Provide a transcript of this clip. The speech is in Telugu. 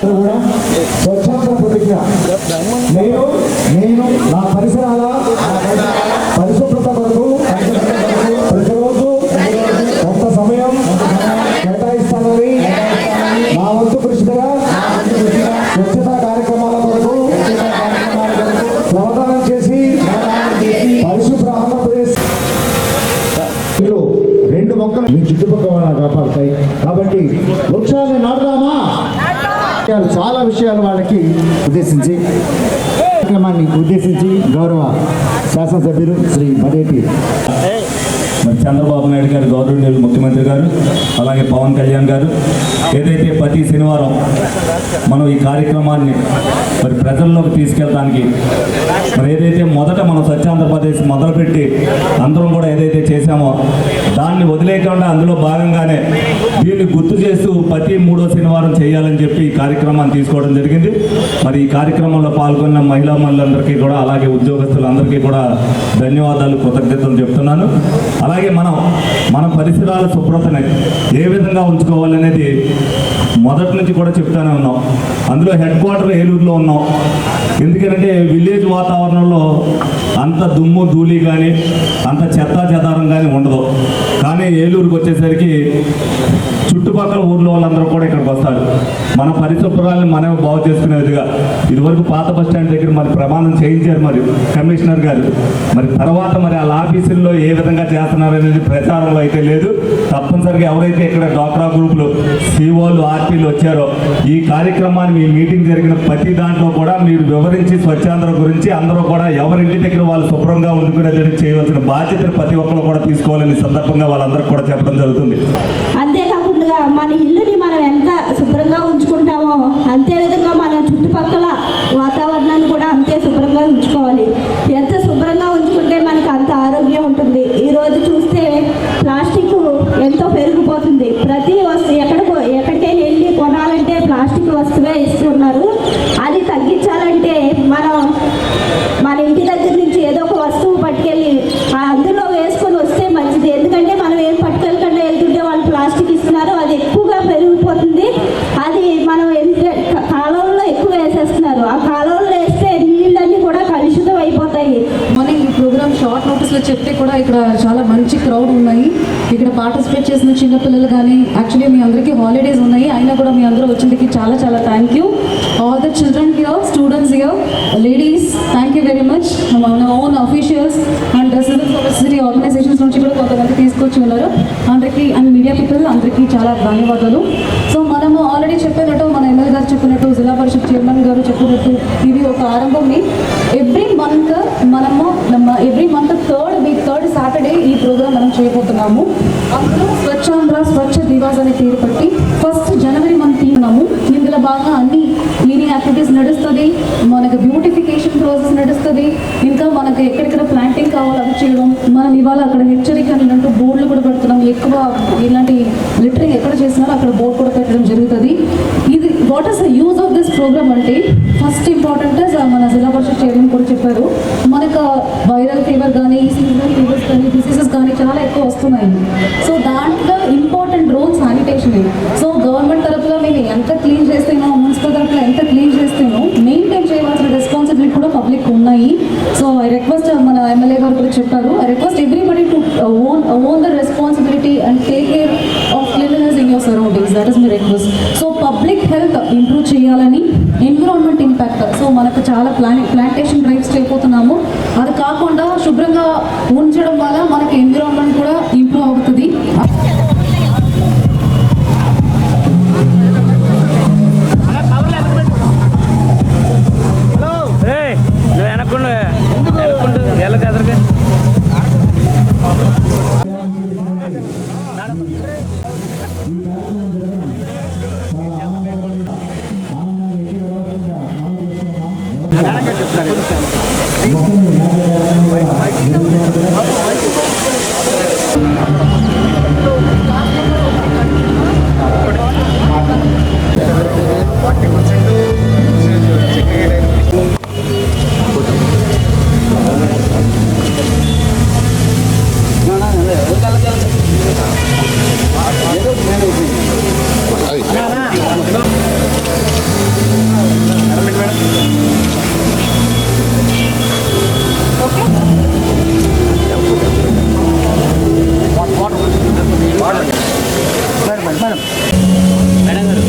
స్వచ్ఛాంధ్ర ప్రతిజ్ఞ. నేను నా పరిసరాల పరిశుభ్రత కొరకు ప్రతిరోజు కొంత సమయం కేటాయిస్తానని నా వంతు కృషిగా స్వచ్ఛతా కార్యక్రమాల కొరకు శ్రమదానం చేసి పరిశుభ్ర ఆంధ్రప్రదేశ్ 2 మొక్కలు మీ చుట్టుపక్కల కాపాడుతాయి. కాబట్టి వృక్షాన్ని నాటుదామా? చాలా విషయాలు వాళ్ళకి ఉద్దేశించి కార్యక్రమాన్ని ఉద్దేశించి గౌరవ శాసనసభ్యులు శ్రీ మదేటి చంద్రబాబు నాయుడు గారు, గౌరవనీయులు ముఖ్యమంత్రి గారు, అలాగే పవన్ కళ్యాణ్ గారు ఏదైతే ప్రతి శనివారం మనం ఈ కార్యక్రమాన్ని మరి ప్రజల్లోకి తీసుకెళ్ళడానికి మరి ఏదైతే మొదట మనం స్వచ్ఛాంధ్రప్రదేశ్ మొదలుపెట్టి అందరం కూడా ఏదైతే చేశామో దాన్ని వదిలేయకుండా అందులో భాగంగానే దీన్ని గుర్తు చేస్తూ ప్రతి 3వ శనివారం చేయాలని చెప్పి ఈ కార్యక్రమాన్ని తీసుకోవడం జరిగింది. మరి ఈ కార్యక్రమంలో పాల్గొన్న మహిళా మనులందరికీ కూడా అలాగే ఉద్యోగస్తులందరికీ కూడా ధన్యవాదాలు, కృతజ్ఞతలు చెప్తున్నాను. అలాగే మన పరిసరాల శుభ్రతని ఏ విధంగా ఉంచుకోవాలనేది మొదటి నుంచి కూడా చెప్తానే ఉన్నాం. అందులో హెడ్ క్వార్టర్ ఏలూరులో ఉన్నాం. ఎందుకంటే విలేజ్ వాతావరణంలో అంత దుమ్ము ధూళి కానీ అంత చెత్తా చెదారం కానీ ఉండదు. కానీ ఏలూరుకి వచ్చేసరికి చుట్టుపక్కల ఊర్లో వాళ్ళందరూ కూడా ఇక్కడికి వస్తారు. మన పరిశుభ్రాలను మనమే బాగు చేసుకునే విధంగా ఇదివరకు పాత బస్ స్టాండ్ దగ్గర మరి ప్రమాణం చేయించారు మరి కమిషనర్ గారు. మరి తర్వాత మరి వాళ్ళ ఆఫీసుల్లో ఏ విధంగా చేస్తున్నారు అనేది ప్రచారంలో అయితే లేదు. తప్పనిసరిగా ఎవరైతే ఇక్కడ డ్వాక్రా గ్రూపులు సిఓలు ఆర్పీలు వచ్చారో ఈ కార్యక్రమాన్ని మీ మీటింగ్ జరిగిన ప్రతి దాంట్లో కూడా మీరు వివరించి స్వచ్ఛాంధ్ర గురించి అందరూ కూడా ఎవరింటి దగ్గర వాళ్ళు శుభ్రంగా ఉండుకునేది చేయవలసిన బాధ్యతను ప్రతి ఒక్కరు కూడా తీసుకోవాలని సందర్భంగా వాళ్ళందరికీ కూడా చెప్పడం జరుగుతుంది. అంతేకాకుండా మన ఇల్లుని మనం ఎంత శుభ్రంగా ఉంచుకుంటామో అంతే విధంగా మన చుట్టుపక్కల వాతావరణాన్ని కూడా అంతే శుభ్రంగా ఉంచుకోవాలి. ఎంత శుభ్రంగా ఉంచుకుంటే మనకు అంత ఆరోగ్యం ఉంటుంది. ఈరోజు చూస్తే ప్లాస్టిక్ ఎంతో పెరిగిపోతుంది. ప్రతి వస్తువు ఎక్కడికైనా వెళ్ళి కొనాలంటే ప్లాస్టిక్ వస్తువే ఇస్తున్నారు. అది తగ్గించాలంటే మన ఇంటి దగ్గర నుంచి ఏదో ఒక వస్తువు పట్టుకెళ్ళి అందులో వేసుకొని వస్తే మంచిది. ఎందుకంటే మనం ఏం పట్టుకెళ్ళకుండా వెళ్తుంటే వాళ్ళు ప్లాస్టిక్ ఇస్తున్నారు, అది ఎక్కువగా పెరిగిపోతుంది. అది మనం కాలువల్లో ఎక్కువ వేసేస్తున్నారు. ఆ కాలువల్లో వేస్తే నీళ్ళన్నీ కూడా కలుషితం అయిపోతాయి. మనం ఈ ప్రోగ్రామ్ షార్ట్ నోటీస్లో చెప్తే కూడా ఇక్కడ చాలా మంచి క్రౌడ్ ఉన్నాయి. ఇక్కడ పార్టిసిపేట్ చేసిన చిన్నపిల్లలు కానీ యాక్చువల్లీ మీ అందరికీ హాలిడేస్ ఉన్నాయి, అయినా కూడా మీ అందరూ వచ్చిందికి చాలా చాలా thank you. All the children here, students here, ladies, thank you very much. మన own officials and civil society organisations నుంచి కూడా కొంతమంది తీసుకొచ్చి ఉన్నారు. అందరికీ అండ్ మీడియా పీపుల్ అందరికీ చాలా ధన్యవాదాలు. సో మనము ఆల్రెడీ చెప్పినట్టు మన ఎమ్మెల్యే గారు చెప్పినట్టు, జిల్లా పరిషత్ చైర్మన్ గారు చెప్పినట్టు ఇది ఒక ఆరంభంని ఎవ్రీ మంత్ థర్డ్ సాటర్డే ఈ ప్రోగ్రామ్ మనం చేయబోతున్నాము. అందులో స్వచ్ఛాంధ్ర స్వచ్ఛ దివాస్ అనే పేరు పెట్టి 1st జనవరి మనం తీసుకున్నాము. ఇందులో బాగా అన్ని క్లీనింగ్ యాక్టివిటీస్ నడుస్తుంది, మనకు బ్యూటిఫికేషన్ ప్రాసెస్ నడుస్తుంది, ఇంకా మనకు ఎక్కడెక్కడ ప్లాంటింగ్ కావాలో అది చేయడం. మనం ఇవాళ అక్కడ హెచ్చరిక అన్నట్టు బోర్డులు కూడా పెడుతున్నాం. ఎక్కువ ఇలాంటి లిటరింగ్ ఎక్కడ చేసినారో అక్కడ బోర్డు కూడా పెట్టడం జరుగుతుంది. ఇది what is the use of this program అంటే ఫస్ట్ ఇంపార్టెంట్ మన జిల్లా పరిషత్ చైర్మన్ కూడా చెప్పారు, మనకు వైరల్ ఫీవర్ కానీ సీజనల్ ఫీవర్స్ కానీ డిసీజెస్ కానీ చాలా ఎక్కువ వస్తున్నాయి. సో దాంట్లో important role sanitation. So government తరఫున మేము ఎంత క్లీన్ చేస్తేనో, మున్సిపల్ తరఫున ఎంత క్లీన్ చేస్తేనో మెయింటైన్ చేయవలసిన రెస్పాన్సిబిలిటీ కూడా పబ్లిక్ ఉన్నాయి. సో ఐ రిక్వెస్ట్, మన ఎమ్మెల్యే గారు కూడా చెప్పారు, I request everybody to own the responsibility and take care of cleanliness in your surroundings. That is my request. So public health improve చేయాలని, ఎన్విరాన్మెంట్ ఇంపాక్ట్, సో మనకు చాలా ప్లాంటేషన్ డ్రైవ్స్ చేయబోతున్నాము. అది కాకుండా శుభ్రంగా ఉంచడం వల్ల మనకి ఎన్విరాన్మెంట్ కూడా ఇంప్రూవ్ అవుతుంది. మొత్తం మేడం గారు